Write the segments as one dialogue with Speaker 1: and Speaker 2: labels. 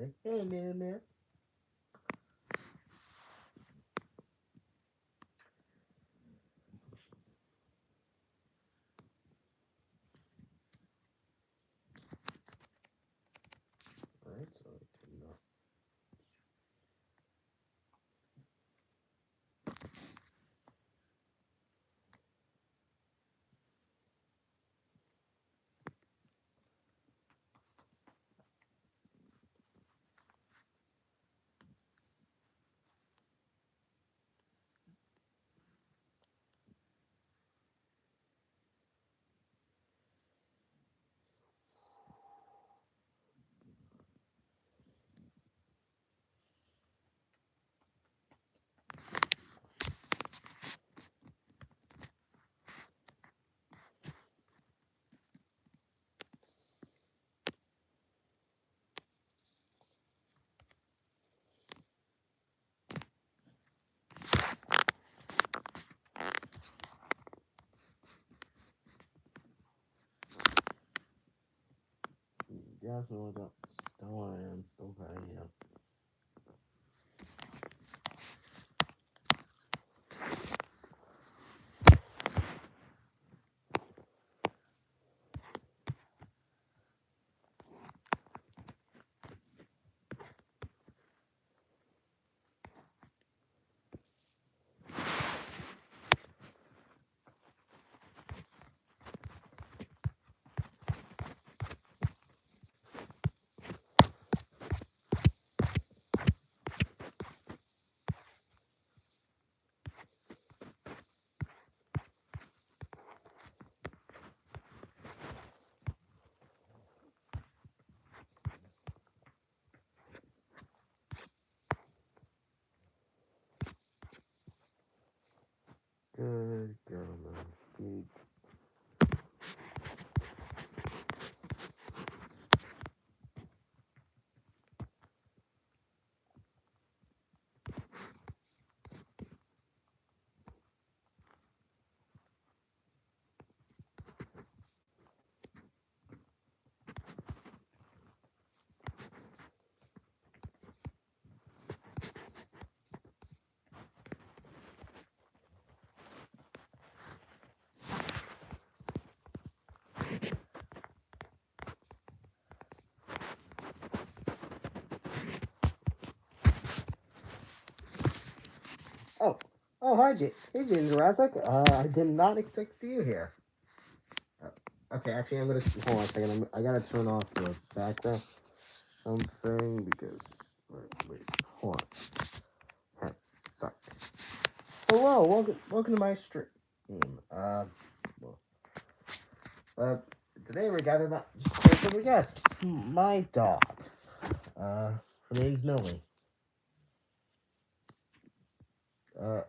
Speaker 1: Hey, man. Alright, so I can Yeah, so don't worry, I'm still cutting you. Good girl, man. Good. Oh, hey, Ginger Razak. I did not expect to see you here. Uh, okay, actually, I'm gonna hold on a second. I gotta turn off the background thing because wait, hold on. Hey, sorry. Hello, welcome to my stream. Well, uh, today we're gathered about special guest, my dog. Her name's Millie. Uh,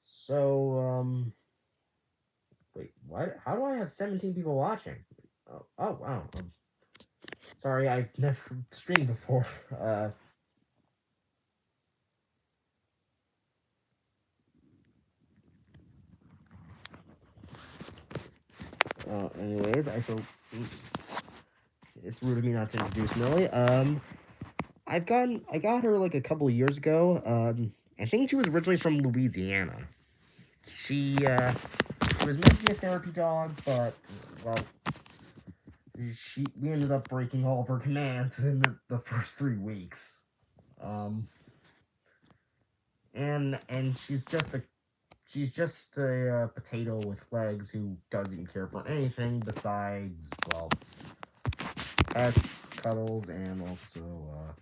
Speaker 1: so wait, what? How do I have 17 people watching? Oh wow. Sorry, I've never streamed before. Anyways, it's rude of me not to introduce Millie. I got her like a couple of years ago. I think she was originally from Louisiana. She was meant to be a therapy dog, but well, we ended up breaking all of her commands in the first 3 weeks. Um, and she's just a potato with legs who doesn't care for anything besides well, pets, cuddles, and also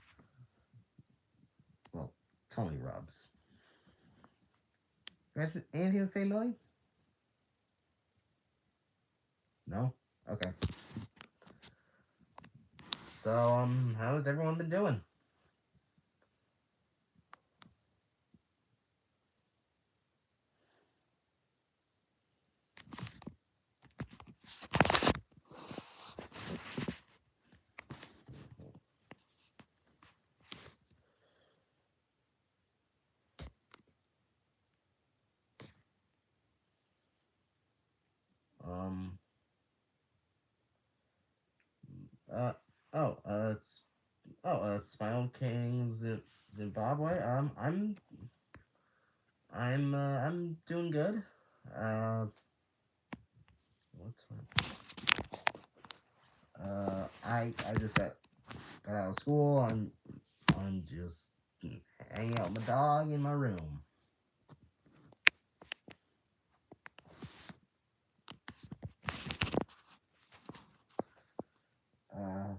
Speaker 1: well, tummy rubs. Anything to say, Millie? No. Okay. So how's everyone been doing? Um. Uh. Oh. It's. Spinal King Zimbabwe. I'm doing good. What's I just got out of school. I'm just hanging out with my dog in my room. Uh,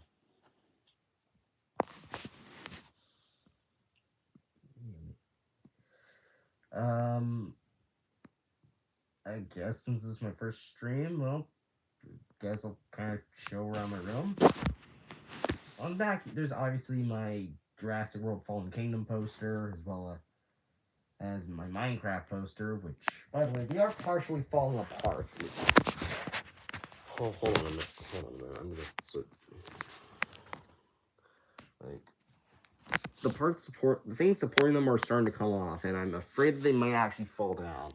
Speaker 1: um, I guess since this is my first stream, well, guess I'll kind of show around my room. On the back, there's obviously my Jurassic World Fallen Kingdom poster, as well as my Minecraft poster, which, by the way, they are partially falling apart. Hold on a minute. I'm gonna sort. Like, the things supporting them are starting to come off, and I'm afraid that they might actually fall down.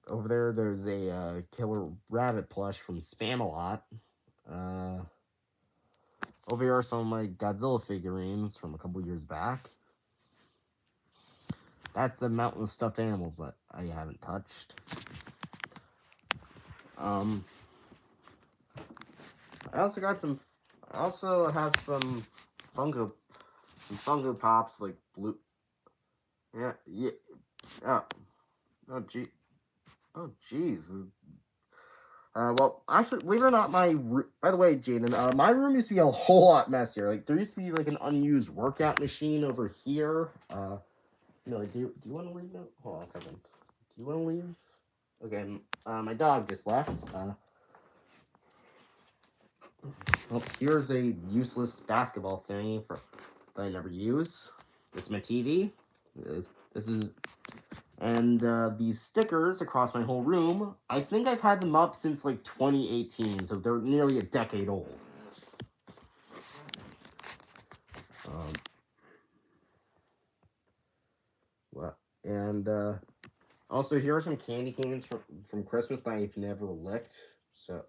Speaker 1: Over there's a killer rabbit plush from Spamalot. Over here are some of my Godzilla figurines from a couple years back. That's the mountain of stuffed animals that I haven't touched. I also have some Funko Pops, like blue. Yeah. Oh, jeez. Well, actually, believe it or not, by the way, Jaden, my room used to be a whole lot messier. Like, there used to be, like, an unused workout machine over here. Do you want to leave now? Hold on a second. Do you want to leave? Okay, my dog just left. Well, here's a useless basketball thing that I never use. This is my TV. And these stickers across my whole room, I think I've had them up since like 2018, so they're nearly a decade old. Also here are some candy canes from Christmas that I've never licked. So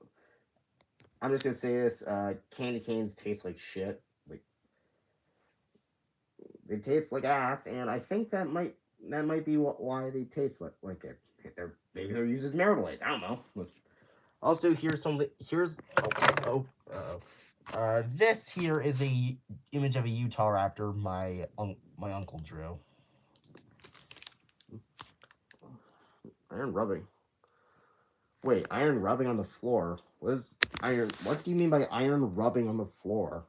Speaker 1: I'm just gonna say this: candy canes taste like shit. Like, they taste like ass, and I think that might be why they taste like it. Maybe they're used as marital aids. I don't know. Also, this here is a image of a Utah raptor my uncle drew. Iron rubbing. Wait, iron rubbing on the floor. What do you mean by iron rubbing on the floor?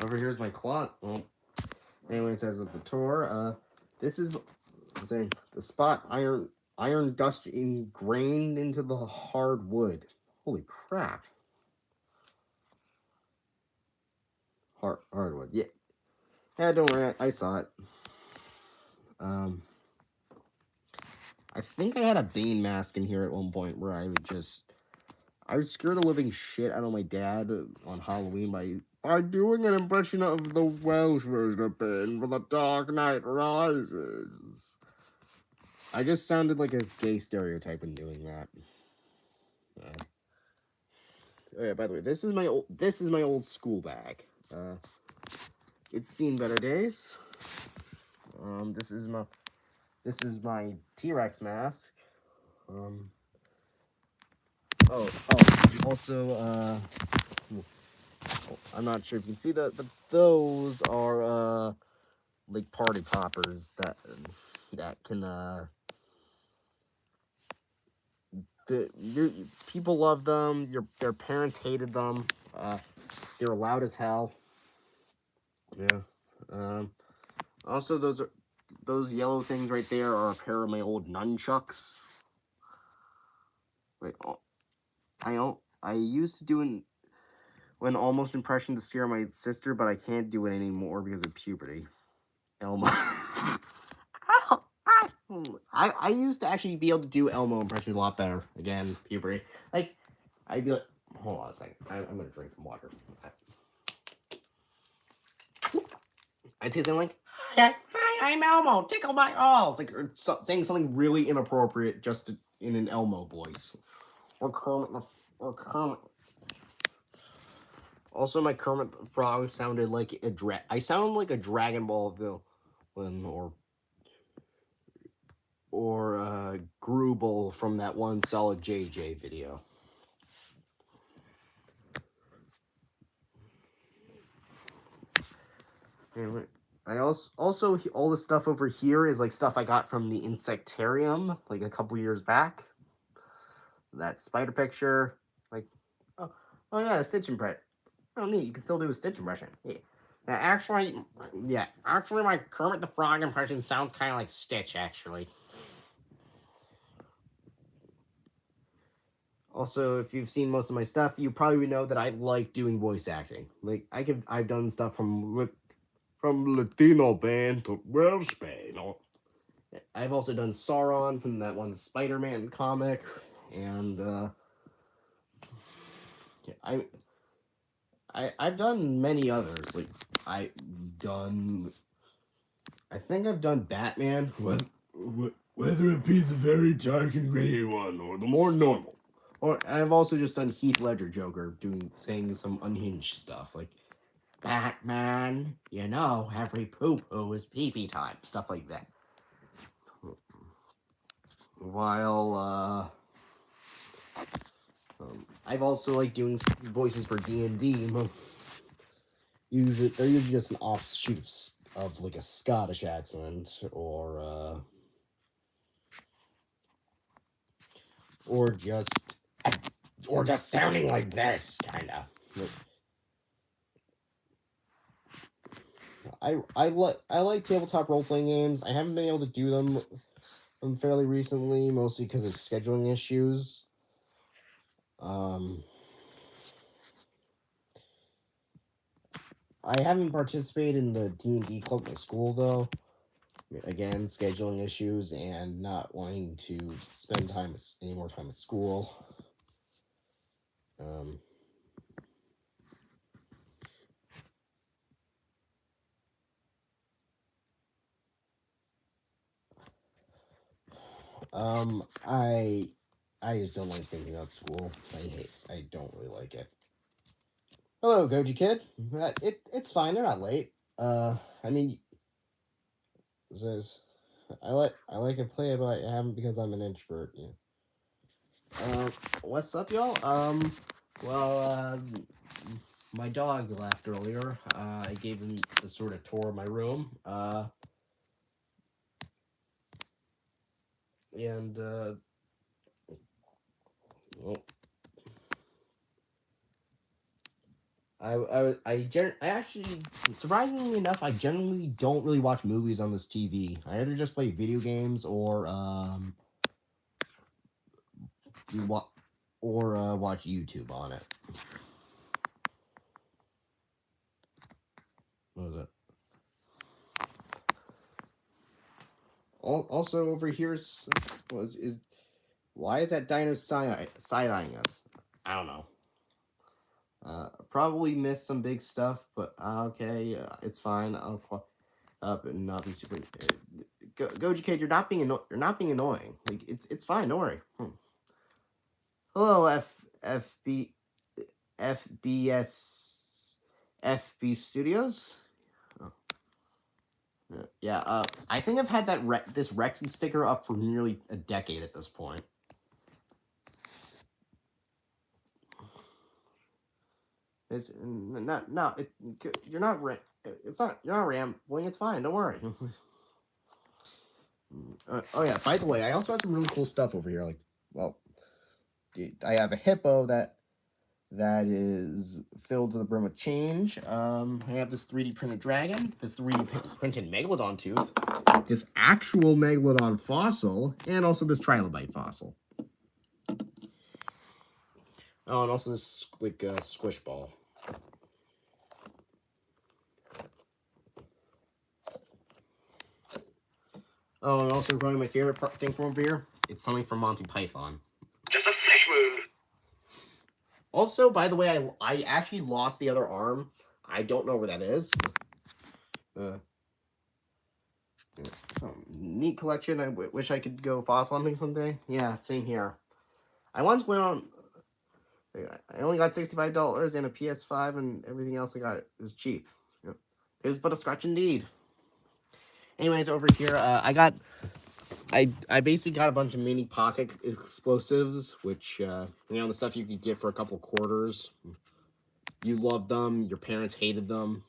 Speaker 1: Over here's my clock. Well, anyway, it says at the tour, this is the spot iron dust ingrained into the hard wood. Holy crap. Hardwood, yeah. Yeah, don't worry, I saw it. I think I had a Bane mask in here at one point where I would scare the living shit out of my dad on Halloween by doing an impression of the Welsh version of Bane for The Dark Knight Rises. I just sounded like a gay stereotype in doing that. Oh yeah, by the way, this is my old school bag. It's seen better days. This is my T-Rex mask. Also, I'm not sure if you can see that, but those are like party poppers that can people love them. Their parents hated them. They were loud as hell. Yeah. Also, those yellow things right there are a pair of my old nunchucks. Wait, I used to do an almost impression to scare my sister, but I can't do it anymore because of puberty. Elma. I used to actually be able to do Elmo impressions a lot better. Again, puberty. Like, I'd be like, hold on a second. I'm gonna drink some water. I'd say something like, "Hi, I'm Elmo. Tickle my balls." Like, or saying something really inappropriate just in an Elmo voice, or Kermit. Also, my Kermit the Frog sounded like I sound like a Dragon Ball villain, or Grubel from that one Solid JJ video. Anyway, I also all the stuff over here is like stuff I got from the Insectarium like a couple years back. That spider picture, like, oh yeah, a Stitch impression. Oh neat, you can still do a Stitch impression. Yeah. Now, actually, my Kermit the Frog impression sounds kind of like Stitch, actually. Also, if you've seen most of my stuff, you probably know that I like doing voice acting. Like, I've done stuff from Latino band to Welsh band. I've also done Sauron from that one Spider-Man comic, and I've done many others. Like, I think I've done Batman, whether it be the very dark and gritty one or the more normal. Or I've also just done Heath Ledger Joker, saying some unhinged stuff like, "Batman, you know, every poo-poo is pee-pee time," stuff like that. While I've also like doing voices for D&D. They're usually just an offshoot of like a Scottish accent or just sounding like this kind of. I like tabletop role playing games. I haven't been able to do them fairly recently, mostly because of scheduling issues. I haven't participated in the D&D club at my school though. Again, scheduling issues and not wanting to spend any more time at school. I just don't like thinking about school. I don't really like it. Hello, Goji Kid. It's fine. They're not late. I mean, I like to play, but I haven't because I'm an introvert. Yeah. What's up, y'all? Well, my dog left earlier. I gave him the sort of tour of my room. And well, I actually, surprisingly enough, I generally don't really watch movies on this TV. I either just play video games or watch YouTube on it. What was it? Also over here is why is that dino side-eyeing us? I don't know. Probably missed some big stuff, but okay, it's fine. I'll call up and not be super. Goji Kid, you're not being annoying. Like, it's fine. Don't worry. Hello, FB Studios. Oh. Yeah. I think I've had this Rexy sticker up for nearly a decade at this point. It's not. You're not. It's not. You're not rambling. It's fine. Don't worry. Oh yeah. By the way, I also have some really cool stuff over here. Like, well, I have a hippo that is filled to the brim with change. I have this 3D printed dragon, this 3D printed megalodon tooth, this actual megalodon fossil, and also this trilobite fossil. Oh, and also this squish ball. Oh, and also probably my favorite thing from over here, it's something from Monty Python.
Speaker 2: Just a fish wound.
Speaker 1: Also, by the way, I actually lost the other arm. I don't know where that is. Neat collection. I wish I could go fossil hunting someday. Yeah, same here. I once went on. I only got $65 and a PS5, and everything else I got is cheap. It was but a scratch indeed. Anyways, over here, I basically got a bunch of mini pocket explosives, which the stuff you could get for a couple quarters. You loved them. Your parents hated them.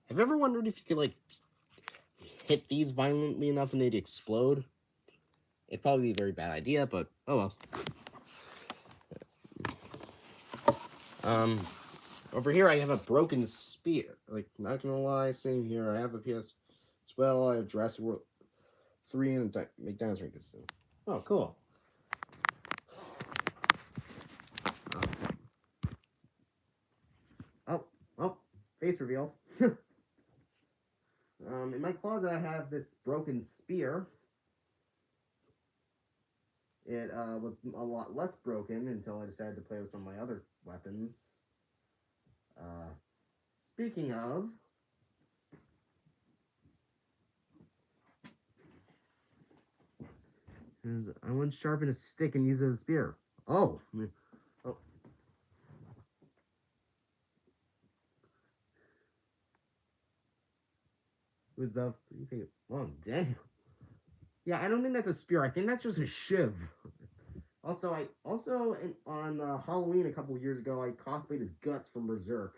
Speaker 1: Have you ever wondered if you could hit these violently enough and they'd explode? It'd probably be a very bad idea, but oh well. Over here I have a broken spear. Not gonna lie, same here. I have a PS. Well, I have Jurassic World 3 and McDonald's Drinks. Oh, cool. Oh, face reveal. In my closet, I have this broken spear. It was a lot less broken until I decided to play with some of my other weapons. Speaking of, I once sharpened a stick and used it as a spear. Oh. Who's the? Oh, damn. Yeah, I don't think that's a spear. I think that's just a shiv. Also, on Halloween a couple years ago, I cosplayed as Guts from Berserk.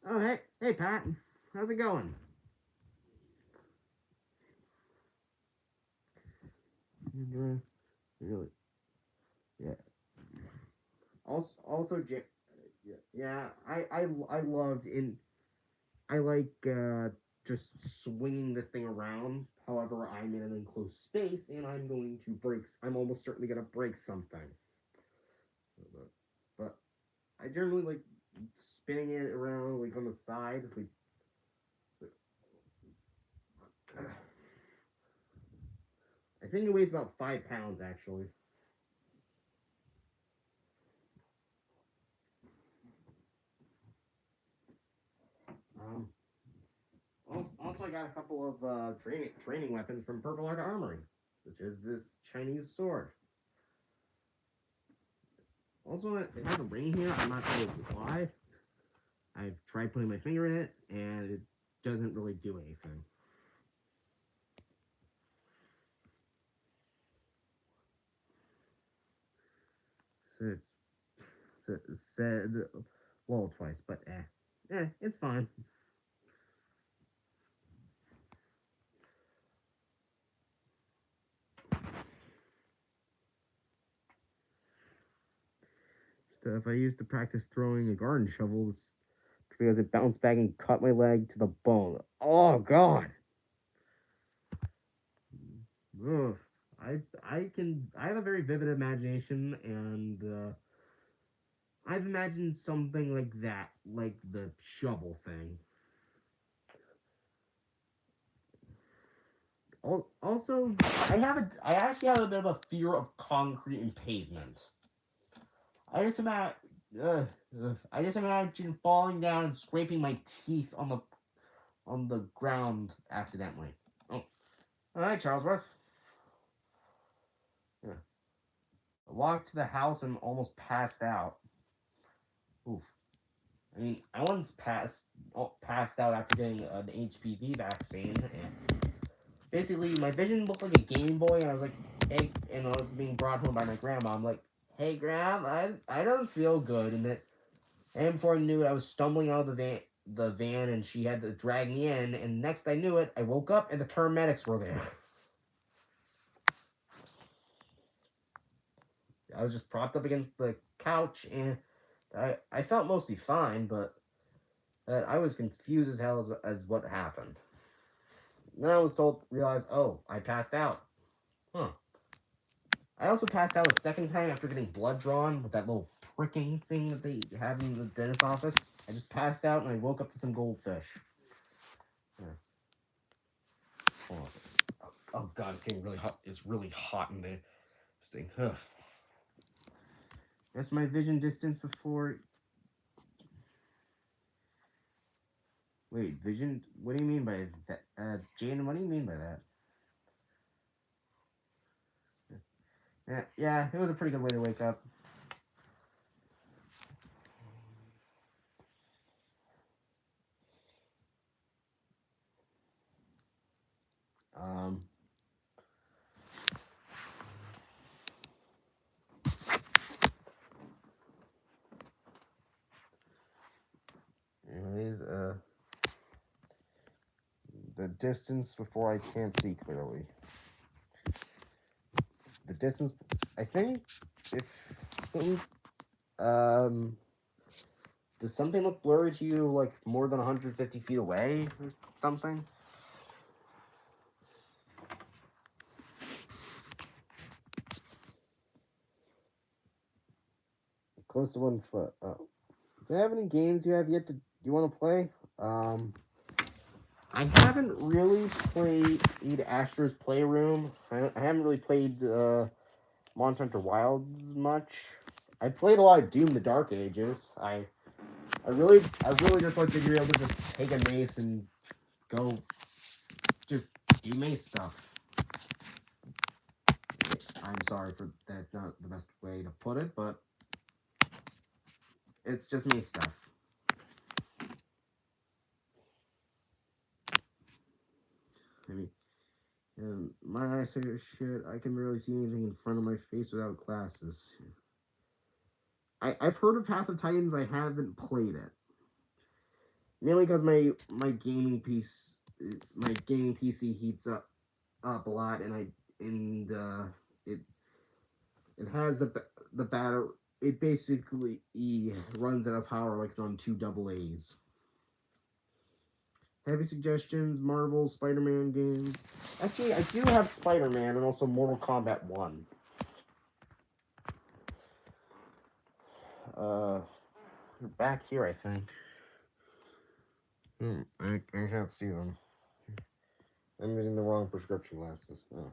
Speaker 1: Oh, hey, Pat. How's it going? Really? Yeah. Also, yeah, I loved I like just swinging this thing around. However, I'm in an enclosed space, and I'm almost certainly gonna break something. But I generally like spinning it around on the side. I think it weighs about 5 pounds actually. Um, Also, I got a couple of training weapons from Purple Heart Armory, which is this Chinese sword. Also, it has a ring here. I'm not sure why. I've tried putting my finger in it, and it doesn't really do anything. So it's said well twice, but it's fine. Stuff I used to practice throwing a garden shovel because it bounced back and cut my leg to the bone. Oh God. Ugh. I have a very vivid imagination, and I've imagined something like that, like the shovel thing. Also, I actually have a bit of a fear of concrete and pavement. I just imagine, I just imagine falling down and scraping my teeth on the ground accidentally. Oh, all right, Charlesworth. Yeah. I walked to the house and almost passed out. Oof. I mean, I once passed out after getting an HPV vaccine, and basically my vision looked like a Game Boy, and I was like, hey, and I was being brought home by my grandma. I'm like, hey, Gram, I don't feel good, and before I knew it, I was stumbling out of the van, and she had to drag me in, and next I knew it, I woke up, and the paramedics were there. I was just propped up against the couch, and I felt mostly fine, but I was confused as hell as what happened. Then I was realized, oh, I passed out. Huh. I also passed out a second time after getting blood drawn with that little pricking thing that they have in the dentist office. I just passed out and I woke up to some goldfish. Yeah. Oh god, it's getting really hot. It's really hot in there. Thing. Ugh. That's my vision distance before. Wait, vision? What do you mean by that? Jane, what do you mean by that? Yeah, it was a pretty good way to wake up. Um. Anyways, the distance before I can't see clearly. The distance, I think, if some, does something look blurry to you, like more than 150 feet away or something? Close to 1 foot. Oh. Do you have any games you have yet to you want to play? I haven't really played Astro's Playroom. I haven't really played Monster Hunter Wilds much. I played a lot of Doom: The Dark Ages. I really just like to be able to just take a mace and go just do mace stuff. I'm sorry for that's not the best way to put it, but it's just mace stuff. Maybe. And my eyesight is shit. I can barely see anything in front of my face without glasses. I've heard of Path of Titans. I haven't played it. Mainly because my gaming PC heats up a lot, and it has the battery. It basically runs out of power like it's on 2 AA's. Heavy suggestions: Marvel, Spider-Man games. Actually, I do have Spider-Man and also Mortal Kombat 1. Back here, I think. I can't see them. I'm using the wrong prescription glasses. Oh.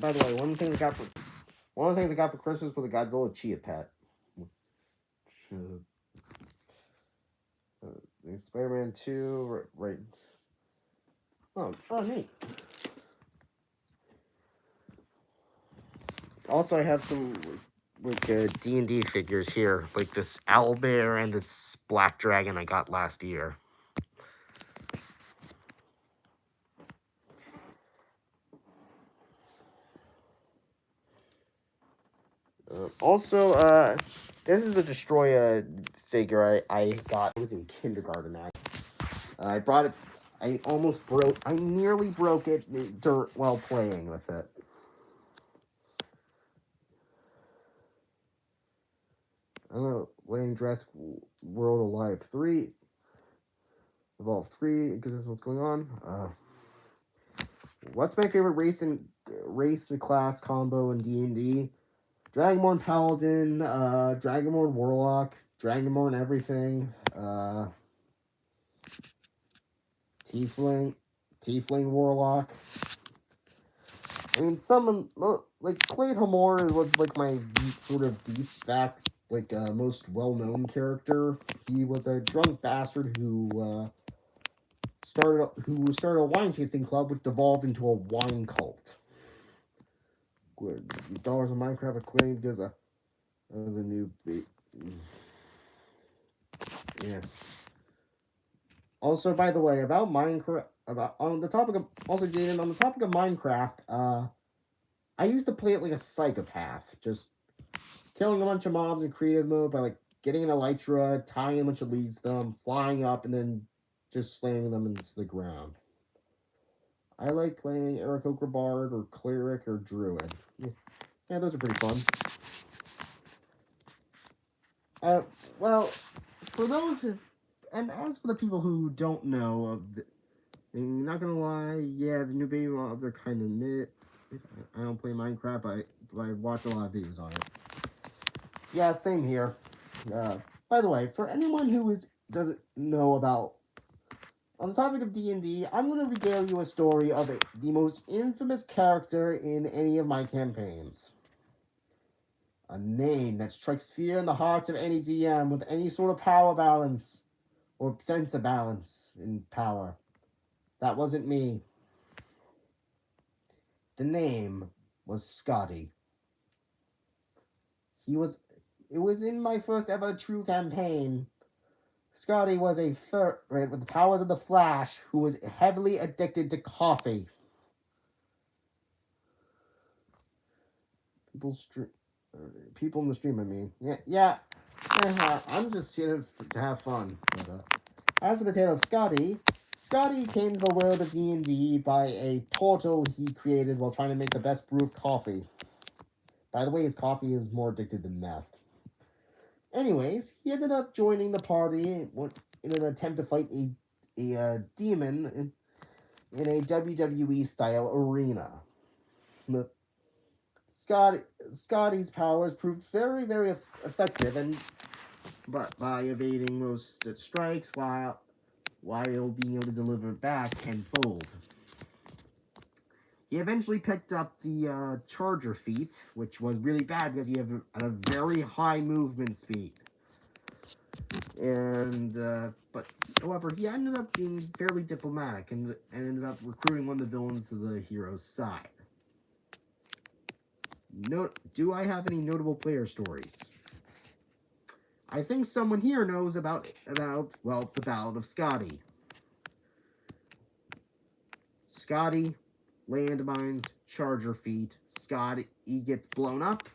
Speaker 1: By the way, one of the things I got for Christmas was a Godzilla Chia Pet. Spider-Man 2, right? Oh, neat. Also, I have some like D&D figures here, like this owlbear and this black dragon I got last year. Also, this is a Destroya figure I got. I was in kindergarten, actually. I brought it. I nearly broke it while playing with it. I don't know, laying Jurassic World Alive 3. Evolve 3, because this is what's going on. What's my favorite race and class combo in D&D? Dragonborn Paladin, Dragonborn Warlock, Dragonborn everything, Tiefling Warlock. I mean, someone like Clade Hamor was like my sort of de facto, like most well-known character. He was a drunk bastard who started a wine tasting club, which devolved into a wine cult. Dollars on Minecraft are quitting because of the new. Yeah. Also, by the way, about Minecraft, on the topic of Minecraft, I used to play it like a psychopath, just killing a bunch of mobs in creative mode by like getting an elytra, tying a bunch of leads to them, flying up, and then just slamming them into the ground. I like playing Eric Bard or Cleric or Druid. Yeah, those are pretty fun. Well, for those, and as for the people who don't know And not gonna lie, yeah, the new baby mobs are kind of mid. I don't play Minecraft, but I watch a lot of videos on it. Yeah, same here. By the way, for anyone who doesn't know about on the topic of D&D, I'm going to regale you a story of the most infamous character in any of my campaigns. A name that strikes fear in the hearts of any DM with any sort of power balance or sense of balance in power. That wasn't me. The name was Scotty. It was in my first ever true campaign. Scotty was a ferret with the powers of the Flash who was heavily addicted to coffee. People in the stream, I mean. Yeah. I'm just here to have fun. But, as for the tale of Scotty, Scotty came to the world of D&D by a portal he created while trying to make the best brew of coffee. By the way, his coffee is more addicted than meth. Anyways, he ended up joining the party in an attempt to fight a demon in a WWE-style arena. Scotty's powers proved very, very effective, but by evading most strikes while being able to deliver back tenfold. He eventually picked up the Charger feat, which was really bad because he had a very high movement speed. But however, he ended up being fairly diplomatic and ended up recruiting one of the villains to the hero's side. Do I have any notable player stories? I think someone here knows about the Ballad of Scotty. Scotty, landmines, Charger feat. Scotty gets blown up.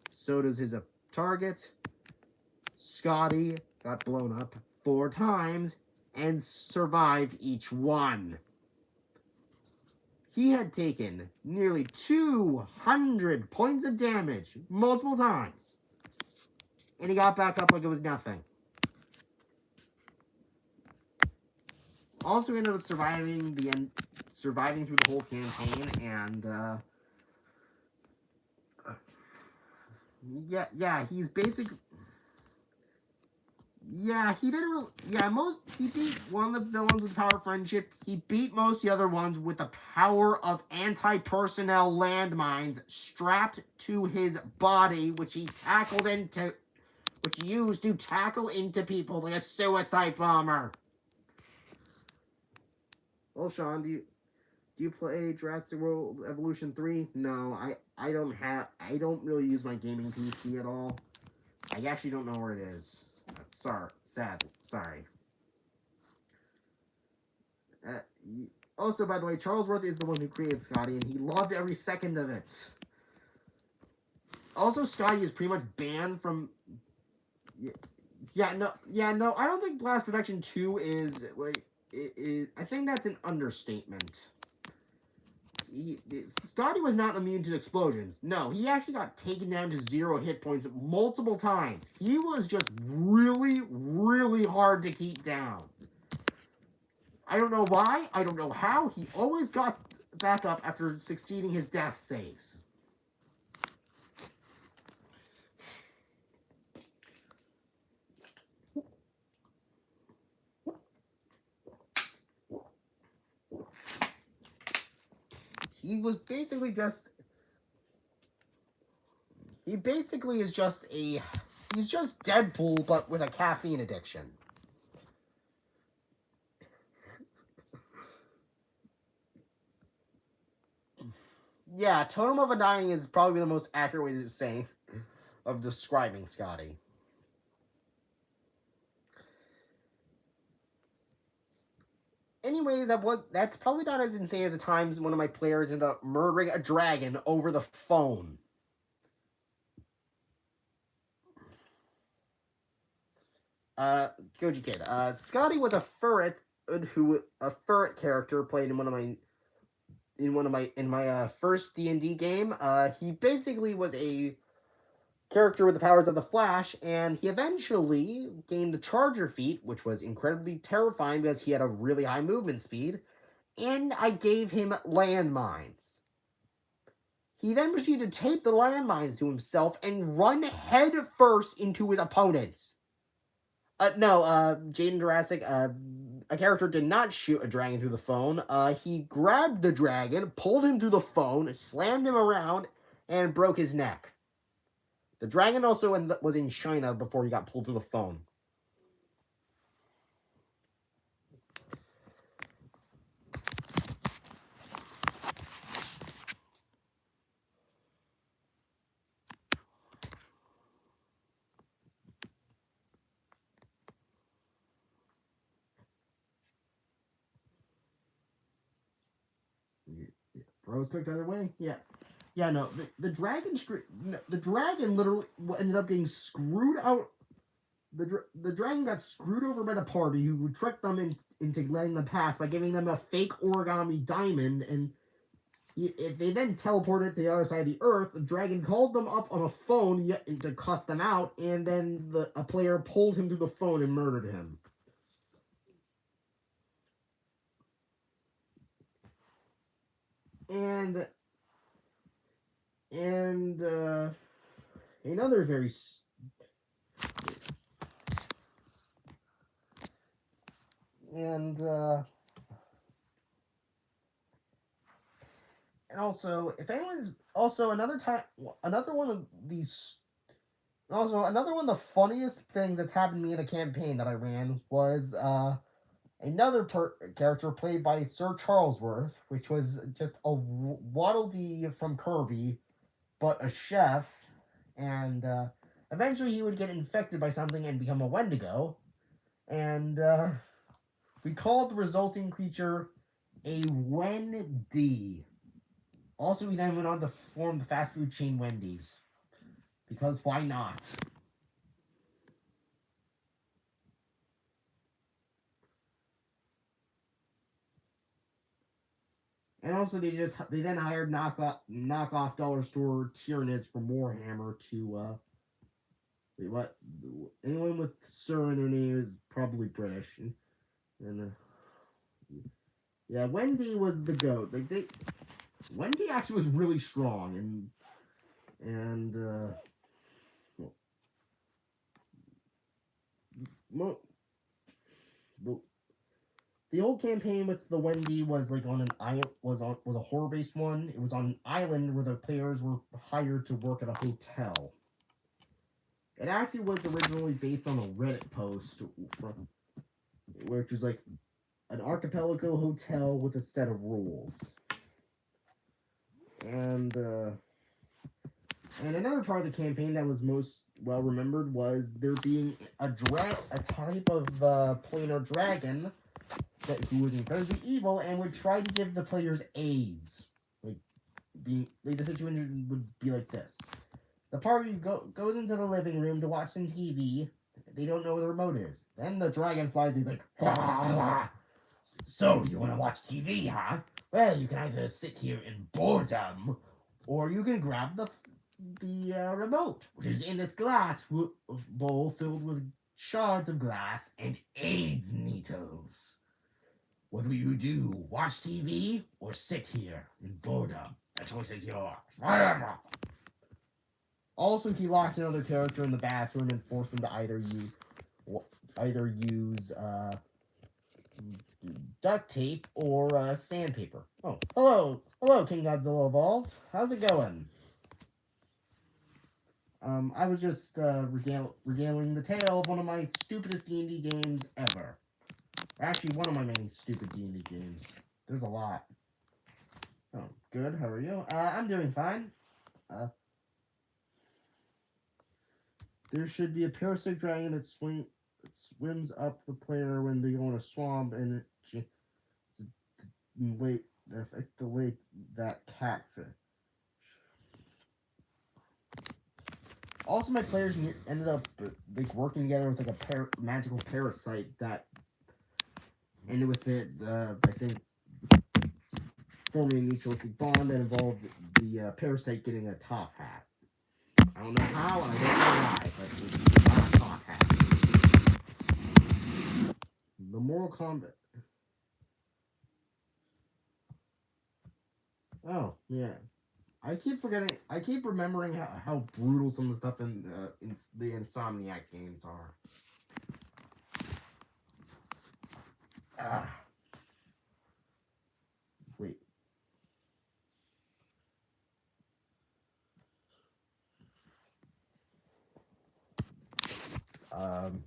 Speaker 1: So does his target. Scotty got blown up 4 times and survived each one. He had taken nearly 200 points of damage multiple times. And he got back up like it was nothing. Also ended up surviving through the whole campaign, and he's basically. Yeah, he didn't really. Yeah, he beat one of the villains with the power of friendship. He beat most of the other ones with the power of anti-personnel landmines strapped to his body, which he used to tackle into people like a suicide bomber. Well, Sean, do you play Jurassic World Evolution 3? No, I don't really use my gaming PC at all. I actually don't know where it is. Sorry. Also, by the way, Charles Worth is the one who created Scotty, and he loved every second of it. Also, Scotty is pretty much banned from. No. I don't think Blast Protection 2 is like. I think that's an understatement. Scotty was not immune to explosions. No, he actually got taken down to 0 hit points multiple times. He was just really, really hard to keep down. I don't know why. I don't know how. He always got back up after succeeding his death saves. He basically is just he's just Deadpool, but with a caffeine addiction. Yeah, Totem of Undying is probably the most accurate way of describing Scotty. Anyways, that's probably not as insane as the times one of my players ended up murdering a dragon over the phone. Goji Kid. Scotty was a ferret character played in my first D&D game. He basically was a character with the powers of the Flash, and he eventually gained the Charger feat, which was incredibly terrifying because he had a really high movement speed. and I gave him landmines. He then proceeded to tape the landmines to himself and run head first into his opponents. No, Jaden Jurassic, a character did not shoot a dragon through the phone. He grabbed the dragon, pulled him through the phone, slammed him around, and broke his neck. The dragon also was in China before he got pulled through the phone. Bro was cooked either way. Yeah. No. The dragon literally ended up getting screwed out. The dragon got screwed over by the party who tricked them into letting them pass by giving them a fake origami diamond, and they then teleported to the other side of the earth. The dragon called them up on a phone to cuss them out, and then a player pulled him through the phone and murdered him. And another very and also, if anyone's also another one of the funniest things that's happened to me in a campaign that I ran was another character played by Sir Charlesworth, which was just a Waddle Dee from Kirby, but a chef, and eventually he would get infected by something and become a Wendigo, and we called the resulting creature a Wendy. Also, he then went on to form the fast food chain Wendy's, because why not? And also, they then hired knockoff dollar store Tyranids from Warhammer to what anyone with Sir in their name is probably British, and yeah, Wendy was the goat. Wendy actually was really strong, and the old campaign with the Wendy was like on an island, was a horror-based one. It was on an island where the players were hired to work at a hotel. It actually was originally based on a Reddit post, which was like an archipelago hotel with a set of rules. And another part of the campaign that was most well remembered was there being a type of planar dragon who was incredibly evil and would try to give the players AIDS. The situation would be like this: the party goes into the living room to watch some TV. They don't know where the remote is. Then the dragon flies and he's like, "Ha, ha, ha. So you want to watch TV, huh? Well, you can either sit here in boredom, or you can grab the remote, which is in this glass bowl filled with shards of glass and AIDS needles. What will you do? Watch TV or sit here in boredom? The choice is yours." Also, he locked another character in the bathroom and forced him to either use duct tape or sandpaper. Oh, hello, King Godzilla Evolved. How's it going? I was just regaling the tale of one of my stupidest D&D games ever. Actually, one of my many stupid D&D games. There's a lot. Oh, good. How are you? I'm doing fine. There should be a parasitic dragon that swims up the player when they go in a swamp, and affect the lake that catfish. Also, my players ended up working together with a magical parasite that ended with it. I think forming a mutualistic bond that involved the parasite getting a top hat. I don't know how, and I don't know why, but it's not a top hat. The Mortal Kombat. Oh, yeah. I keep forgetting. I keep remembering how brutal some of the stuff in the Insomniac games are. Ah. Wait. Um.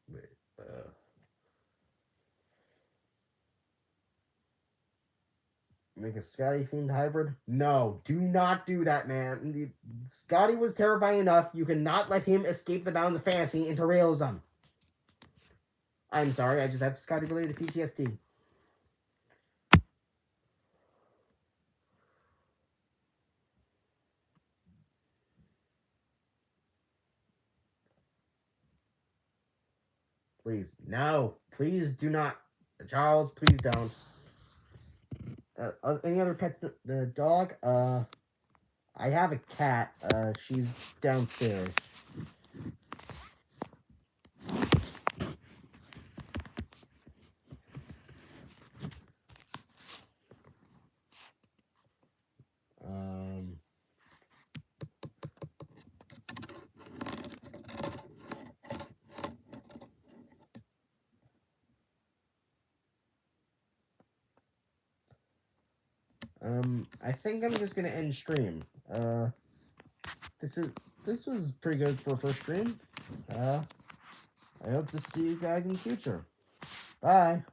Speaker 1: Wait. Make a Scotty themed hybrid? No, do not do that, man. Scotty was terrifying enough. You cannot let him escape the bounds of fantasy into realism. I'm sorry, I just have Scotty related PTSD. Please, no, please do not, Charles. Please don't. Any other pets? The dog? I have a cat. She's downstairs. Um. I think I'm just gonna end stream. This was pretty good for a first stream. I hope to see you guys in the future. Bye.